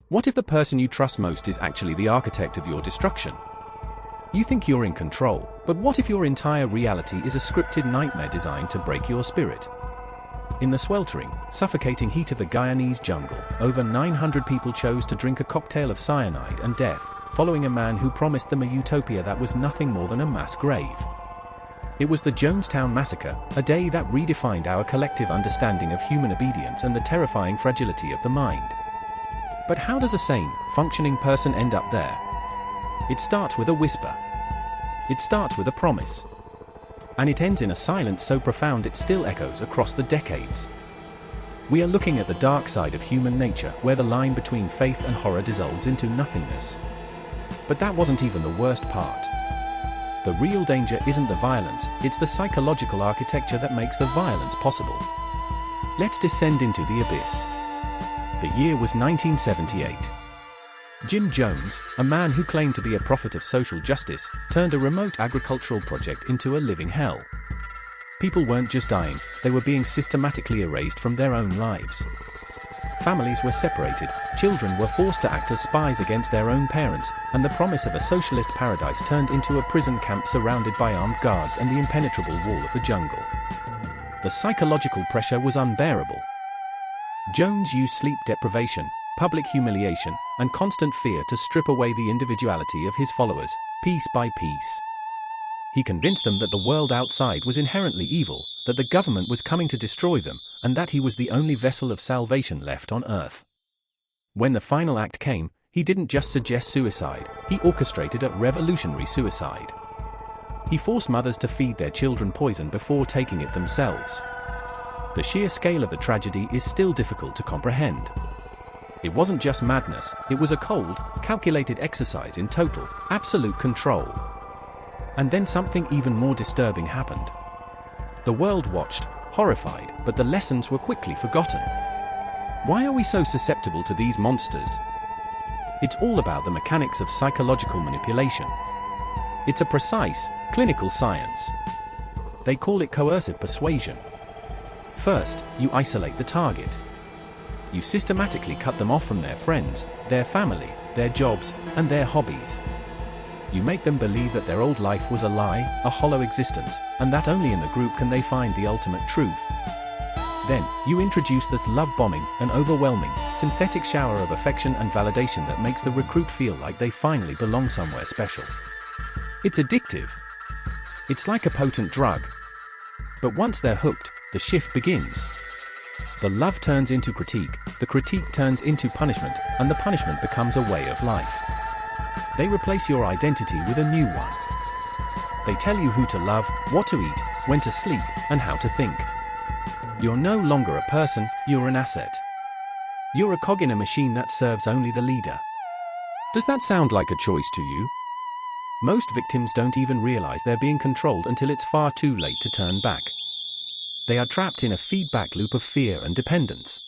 What if the person you trust most is actually the architect of your destruction? You think you're in control, but what if your entire reality is a scripted nightmare designed to break your spirit? In the sweltering, suffocating heat of the Guyanese jungle, over 900 people chose to drink a cocktail of cyanide and death, following a man who promised them a utopia that was nothing more than a mass grave. It was the Jonestown Massacre, a day that redefined our collective understanding of human obedience and the terrifying fragility of the mind. But how does a sane, functioning person end up there? It starts with a whisper. It starts with a promise. And it ends in a silence so profound it still echoes across the decades. We are looking at the dark side of human nature, where the line between faith and horror dissolves into nothingness. But that wasn't even the worst part. The real danger isn't the violence, it's the psychological architecture that makes the violence possible. Let's descend into the abyss. The year was 1978. Jim Jones, a man who claimed to be a prophet of social justice, turned a remote agricultural project into a living hell. People weren't just dying, they were being systematically erased from their own lives. Families were separated, children were forced to act as spies against their own parents, and the promise of a socialist paradise turned into a prison camp surrounded by armed guards and the impenetrable wall of the jungle. The psychological pressure was unbearable. Jones used sleep deprivation, public humiliation, and constant fear to strip away the individuality of his followers, piece by piece. He convinced them that the world outside was inherently evil, that the government was coming to destroy them, and that he was the only vessel of salvation left on Earth. When the final act came, he didn't just suggest suicide, he orchestrated a revolutionary suicide. He forced mothers to feed their children poison before taking it themselves. The sheer scale of the tragedy is still difficult to comprehend. It wasn't just madness, it was a cold, calculated exercise in total, absolute control. And then something even more disturbing happened. The world watched, horrified, but the lessons were quickly forgotten. Why are we so susceptible to these monsters? It's all about the mechanics of psychological manipulation. It's a precise, clinical science. They call it coercive persuasion. First, you isolate the target. You systematically cut them off from their friends, their family, their jobs, and their hobbies. You make them believe that their old life was a lie, a hollow existence, and that only in the group can they find the ultimate truth. Then, you introduce this love bombing, an overwhelming, synthetic shower of affection and validation that makes the recruit feel like they finally belong somewhere special. It's addictive. It's like a potent drug. But once they're hooked, the shift begins. The love turns into critique, the critique turns into punishment, and the punishment becomes a way of life. They replace your identity with a new one. They tell you who to love, what to eat, when to sleep, and how to think. You're no longer a person, you're an asset. You're a cog in a machine that serves only the leader. Does that sound like a choice to you? Most victims don't even realize they're being controlled until it's far too late to turn back. They are trapped in a feedback loop of fear and dependence.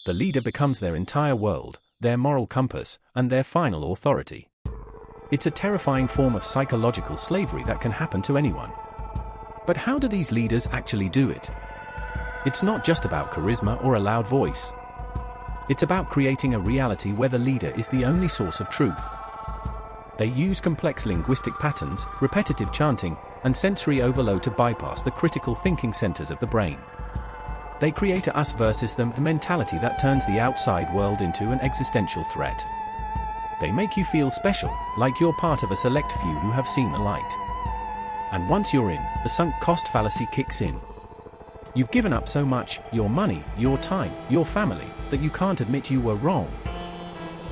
The leader becomes their entire world, their moral compass, and their final authority. It's a terrifying form of psychological slavery that can happen to anyone. But how do these leaders actually do it? It's not just about charisma or a loud voice. It's about creating a reality where the leader is the only source of truth. They use complex linguistic patterns, repetitive chanting, and sensory overload to bypass the critical thinking centers of the brain. They create a us versus them mentality that turns the outside world into an existential threat. They make you feel special, like you're part of a select few who have seen the light. And once you're in, the sunk cost fallacy kicks in. You've given up so much, your money, your time, your family, that you can't admit you were wrong.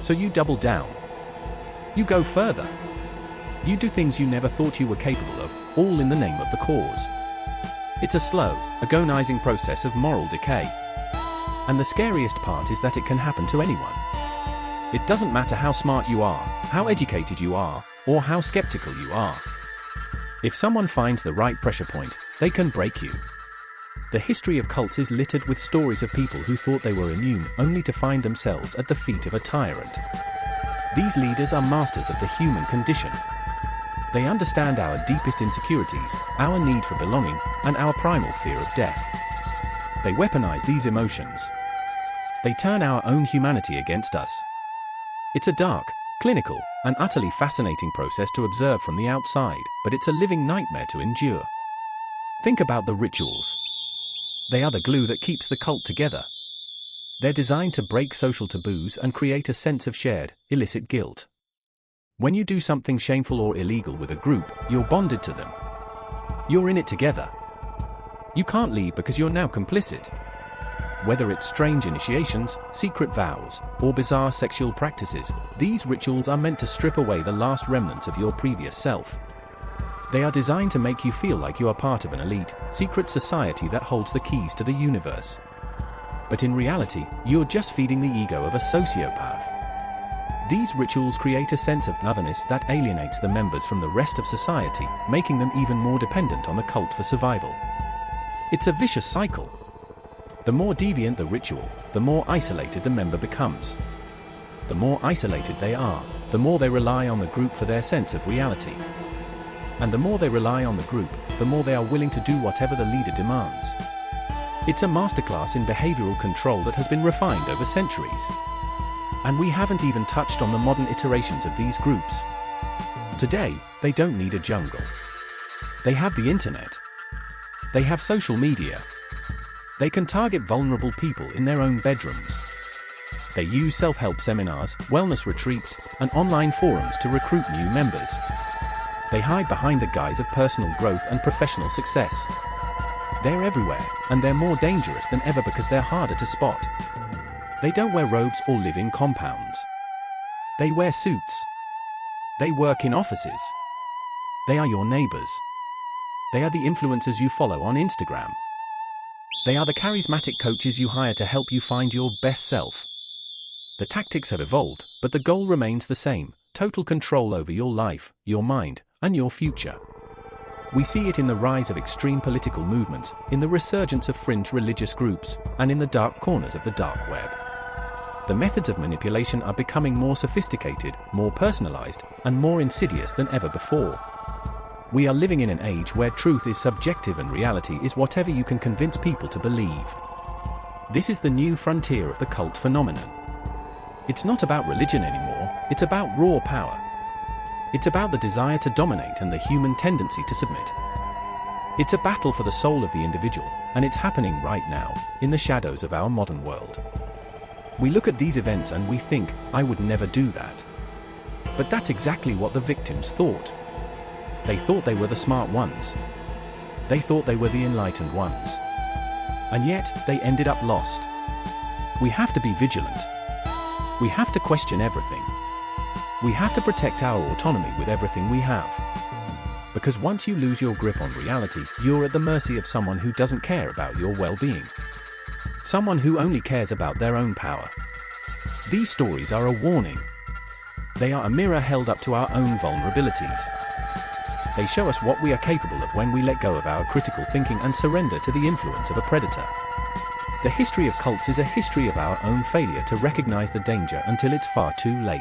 So you double down. You go further. You do things you never thought you were capable of, all in the name of the cause. It's a slow, agonizing process of moral decay. And the scariest part is that it can happen to anyone. It doesn't matter how smart you are, how educated you are, or how skeptical you are. If someone finds the right pressure point, they can break you. The history of cults is littered with stories of people who thought they were immune only to find themselves at the feet of a tyrant. These leaders are masters of the human condition. They understand our deepest insecurities, our need for belonging, and our primal fear of death. They weaponize these emotions. They turn our own humanity against us. It's a dark, clinical, and utterly fascinating process to observe from the outside, but it's a living nightmare to endure. Think about the rituals. They are the glue that keeps the cult together. They're designed to break social taboos and create a sense of shared, illicit guilt. When you do something shameful or illegal with a group, you're bonded to them. You're in it together. You can't leave because you're now complicit. Whether it's strange initiations, secret vows, or bizarre sexual practices, these rituals are meant to strip away the last remnants of your previous self. They are designed to make you feel like you are part of an elite, secret society that holds the keys to the universe. But in reality, you're just feeding the ego of a sociopath. These rituals create a sense of otherness that alienates the members from the rest of society, making them even more dependent on the cult for survival. It's a vicious cycle. The more deviant the ritual, the more isolated the member becomes. The more isolated they are, the more they rely on the group for their sense of reality. And the more they rely on the group, the more they are willing to do whatever the leader demands. It's a masterclass in behavioral control that has been refined over centuries. And we haven't even touched on the modern iterations of these groups. Today, they don't need a jungle. They have the internet. They have social media. They can target vulnerable people in their own bedrooms. They use self-help seminars, wellness retreats, and online forums to recruit new members. They hide behind the guise of personal growth and professional success. They're everywhere, and they're more dangerous than ever because they're harder to spot. They don't wear robes or live in compounds. They wear suits. They work in offices. They are your neighbors. They are the influencers you follow on Instagram. They are the charismatic coaches you hire to help you find your best self. The tactics have evolved, but the goal remains the same: total control over your life, your mind, and your future. We see it in the rise of extreme political movements, in the resurgence of fringe religious groups, and in the dark corners of the dark web. The methods of manipulation are becoming more sophisticated, more personalized, and more insidious than ever before. We are living in an age where truth is subjective and reality is whatever you can convince people to believe. This is the new frontier of the cult phenomenon. It's not about religion anymore, it's about raw power. It's about the desire to dominate and the human tendency to submit. It's a battle for the soul of the individual, and it's happening right now, in the shadows of our modern world. We look at these events and we think, I would never do that. But that's exactly what the victims thought. They thought they were the smart ones. They thought they were the enlightened ones. And yet, they ended up lost. We have to be vigilant. We have to question everything. We have to protect our autonomy with everything we have. Because once you lose your grip on reality, you're at the mercy of someone who doesn't care about your well-being. Someone who only cares about their own power. These stories are a warning. They are a mirror held up to our own vulnerabilities. They show us what we are capable of when we let go of our critical thinking and surrender to the influence of a predator. The history of cults is a history of our own failure to recognize the danger until it's far too late.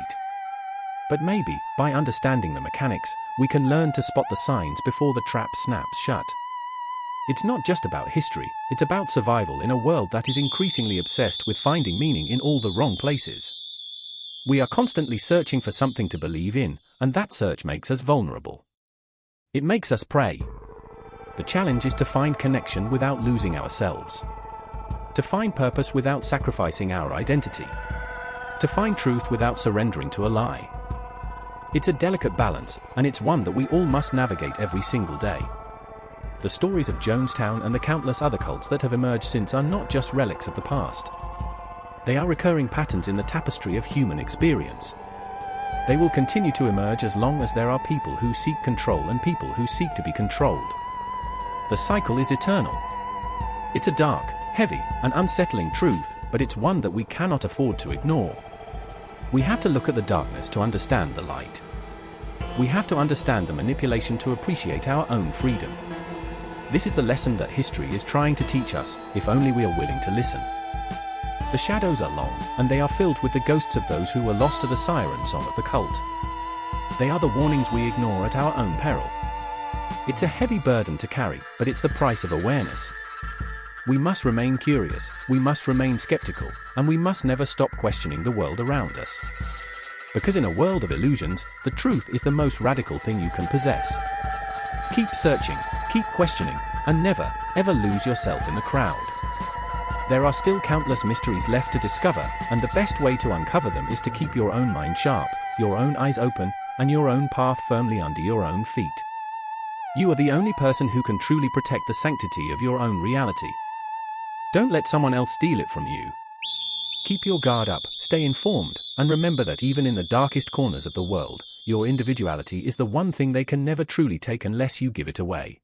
But maybe, by understanding the mechanics, we can learn to spot the signs before the trap snaps shut. It's not just about history, it's about survival in a world that is increasingly obsessed with finding meaning in all the wrong places. We are constantly searching for something to believe in, and that search makes us vulnerable. It makes us prey. The challenge is to find connection without losing ourselves. To find purpose without sacrificing our identity. To find truth without surrendering to a lie. It's a delicate balance, and it's one that we all must navigate every single day. The stories of Jonestown and the countless other cults that have emerged since are not just relics of the past. They are recurring patterns in the tapestry of human experience. They will continue to emerge as long as there are people who seek control and people who seek to be controlled. The cycle is eternal. It's a dark, heavy, and unsettling truth, but it's one that we cannot afford to ignore. We have to look at the darkness to understand the light. We have to understand the manipulation to appreciate our own freedom. This is the lesson that history is trying to teach us, if only we are willing to listen. The shadows are long, and they are filled with the ghosts of those who were lost to the siren song of the cult. They are the warnings we ignore at our own peril. It's a heavy burden to carry, but it's the price of awareness. We must remain curious, we must remain skeptical, and we must never stop questioning the world around us. Because in a world of illusions, the truth is the most radical thing you can possess. Keep searching, keep questioning, and never, ever lose yourself in the crowd. There are still countless mysteries left to discover, and the best way to uncover them is to keep your own mind sharp, your own eyes open, and your own path firmly under your own feet. You are the only person who can truly protect the sanctity of your own reality. Don't let someone else steal it from you. Keep your guard up, stay informed, and remember that even in the darkest corners of the world, your individuality is the one thing they can never truly take unless you give it away.